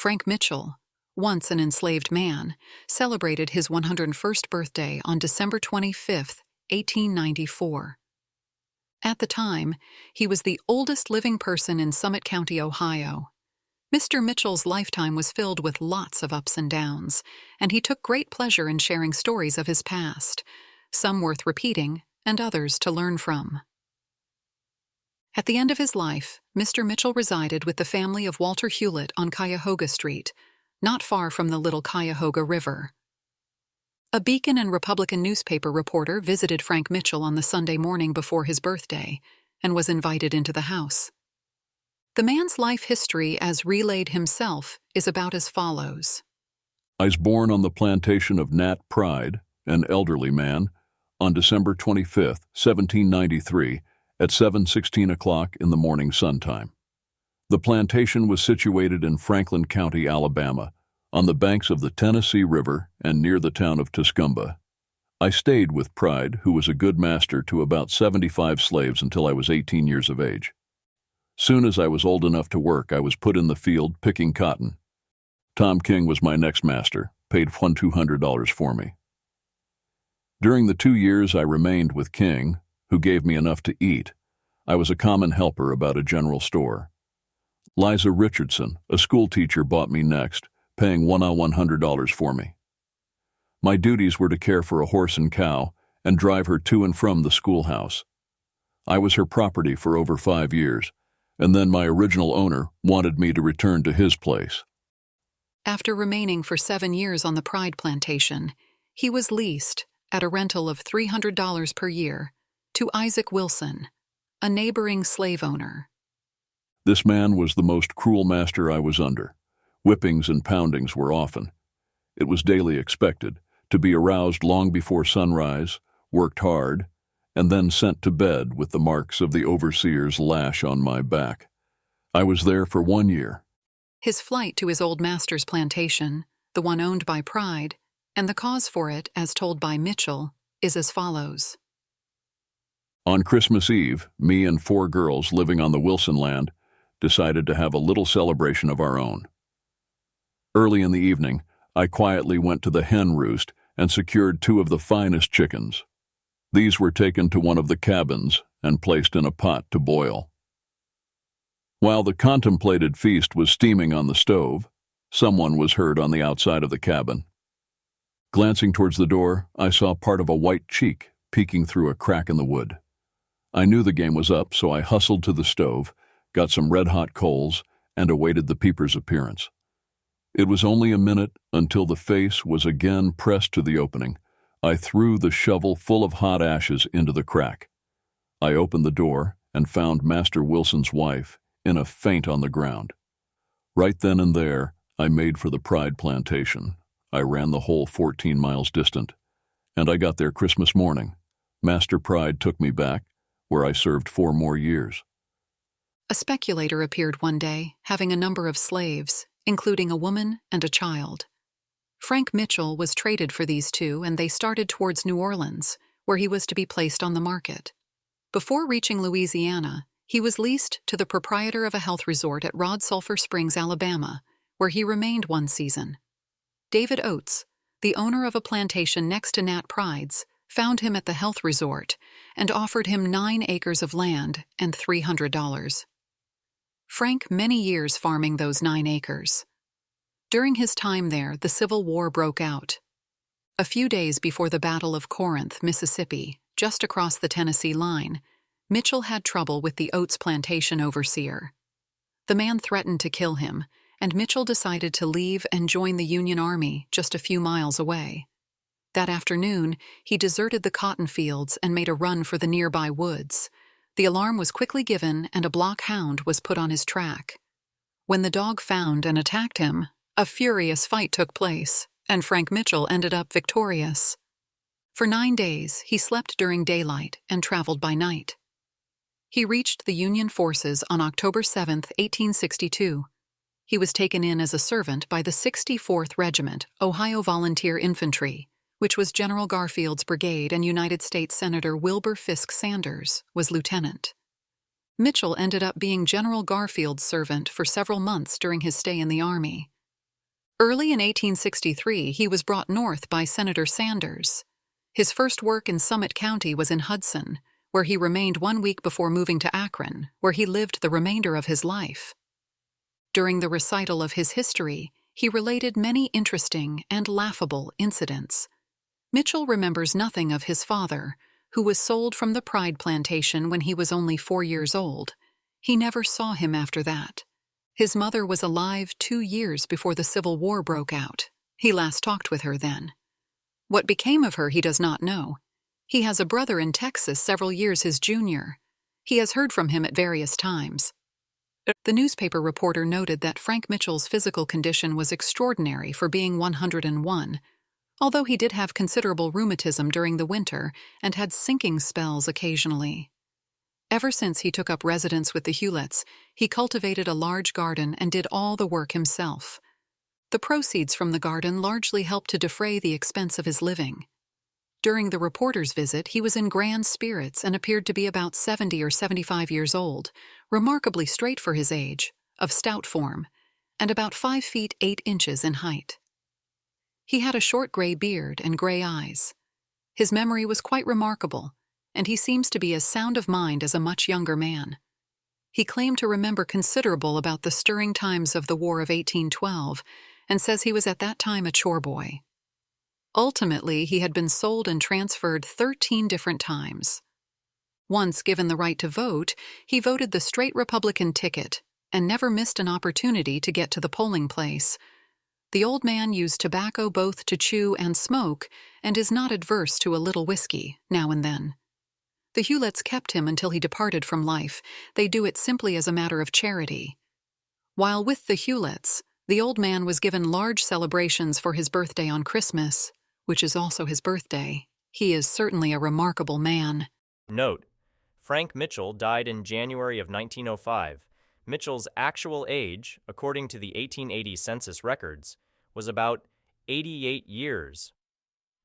Frank Mitchell, once an enslaved man, celebrated his 101st birthday on December 25, 1894. At the time, he was the oldest living person in Summit County, Ohio. Mr. Mitchell's lifetime was filled with lots of ups and downs, and he took great pleasure in sharing stories of his past, some worth repeating and others to learn from. At the end of his life, Mr. Mitchell resided with the family of Walter Hulett on Cuyahoga Street, not far from the Little Cuyahoga River. A Beacon and Republican newspaper reporter visited Frank Mitchell on the Sunday morning before his birthday and was invited into the house. The man's life history, as relayed himself, is about as follows. I was born on the plantation of Nat Pride, an elderly man, on December 25, 1793, at 7:16 o'clock in the morning sun time. The plantation was situated in Franklin County, Alabama, on the banks of the Tennessee River and near the town of Tuscumba. I stayed with Pride, who was a good master to about 75 slaves until I was 18 years of age. Soon as I was old enough to work, I was put in the field picking cotton. Tom King was my next master, paid $200 for me. During the 2 years I remained with King, who gave me enough to eat, I was a common helper about a general store. Liza Richardson, a school teacher, bought me next, paying $100 for me. My duties were to care for a horse and cow and drive her to and from the schoolhouse. I was her property for over 5 years, and then my original owner wanted me to return to his place. After remaining for 7 years on the Pride plantation, he was leased, at a rental of $300 per year, to Isaac Wilson, a neighboring slave owner. This man was the most cruel master I was under. Whippings and poundings were often. It was daily expected to be aroused long before sunrise, worked hard, and then sent to bed with the marks of the overseer's lash on my back. I was there for 1 year. His flight to his old master's plantation, the one owned by Pride, and the cause for it, as told by Mitchell, is as follows. On Christmas Eve, me and 4 girls living on the Wilson land decided to have a little celebration of our own. Early in the evening, I quietly went to the hen roost and secured 2 of the finest chickens. These were taken to one of the cabins and placed in a pot to boil. While the contemplated feast was steaming on the stove, someone was heard on the outside of the cabin. Glancing towards the door, I saw part of a white cheek peeking through a crack in the wood. I knew the game was up, so I hustled to the stove, got some red-hot coals, and awaited the peeper's appearance. It was only a minute until the face was again pressed to the opening. I threw the shovel full of hot ashes into the crack. I opened the door and found Master Wilson's wife in a faint on the ground. Right then and there, I made for the Pride plantation. I ran the whole 14 miles distant, and I got there Christmas morning. Master Pride took me back, where I served 4 more years. A speculator appeared one day, having a number of slaves, including a woman and a child. Frank Mitchell was traded for these 2, and they started towards New Orleans, where he was to be placed on the market. Before reaching Louisiana, he was leased to the proprietor of a health resort at Rod Sulphur Springs, Alabama, where he remained 1 season. David Oates, the owner of a plantation next to Nat Pride's, found him at the health resort and offered him 9 acres of land and $300. Frank many years farming those 9 acres. During his time there, the Civil War broke out. A few days before the Battle of Corinth, Mississippi, just across the Tennessee line, Mitchell had trouble with the Oates plantation overseer. The man threatened to kill him, and Mitchell decided to leave and join the Union Army just a few miles away. That afternoon, he deserted the cotton fields and made a run for the nearby woods. The alarm was quickly given, and a block hound was put on his track. When the dog found and attacked him, a furious fight took place, and Frank Mitchell ended up victorious. For 9 days, he slept during daylight and traveled by night. He reached the Union forces on October 7, 1862. He was taken in as a servant by the 64th Regiment, Ohio Volunteer Infantry, which was General Garfield's brigade, and United States Senator Wilbur Fisk Sanders was lieutenant. Mitchell ended up being General Garfield's servant for several months during his stay in the Army. Early in 1863, he was brought north by Senator Sanders. His first work in Summit County was in Hudson, where he remained 1 week before moving to Akron, where he lived the remainder of his life. During the recital of his history, he related many interesting and laughable incidents. Mitchell remembers nothing of his father, who was sold from the Pride Plantation when he was only 4 years old. He never saw him after that. His mother was alive 2 years before the Civil War broke out. He last talked with her then. What became of her he does not know. He has a brother in Texas several years his junior. He has heard from him at various times. The newspaper reporter noted that Frank Mitchell's physical condition was extraordinary for being 101, although he did have considerable rheumatism during the winter and had sinking spells occasionally. Ever since he took up residence with the Huletts, he cultivated a large garden and did all the work himself. The proceeds from the garden largely helped to defray the expense of his living. During the reporter's visit, he was in grand spirits and appeared to be about 70 or 75 years old, remarkably straight for his age, of stout form, and about 5 feet 8 inches in height. He had a short gray beard and gray eyes. His memory was quite remarkable, and he seems to be as sound of mind as a much younger man. He claimed to remember considerable about the stirring times of the War of 1812, and says he was at that time a chore boy. Ultimately, he had been sold and transferred 13 different times. Once given the right to vote, he voted the straight Republican ticket and never missed an opportunity to get to the polling place. The old man used tobacco both to chew and smoke and is not adverse to a little whisky now and then. The Huletts kept him until he departed from life. They do it simply as a matter of charity. While with the Huletts, the old man was given large celebrations for his birthday on Christmas, which is also his birthday. He is certainly a remarkable man. Note: Frank Mitchell died in January of 1905. Mitchell's actual age, according to the 1880 census records, was about 88 years.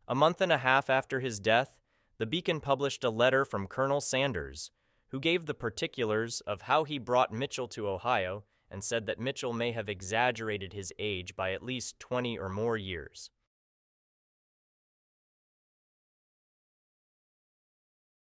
A month and a half after his death, the Beacon published a letter from Colonel Sanders, who gave the particulars of how he brought Mitchell to Ohio and said that Mitchell may have exaggerated his age by at least 20 or more years.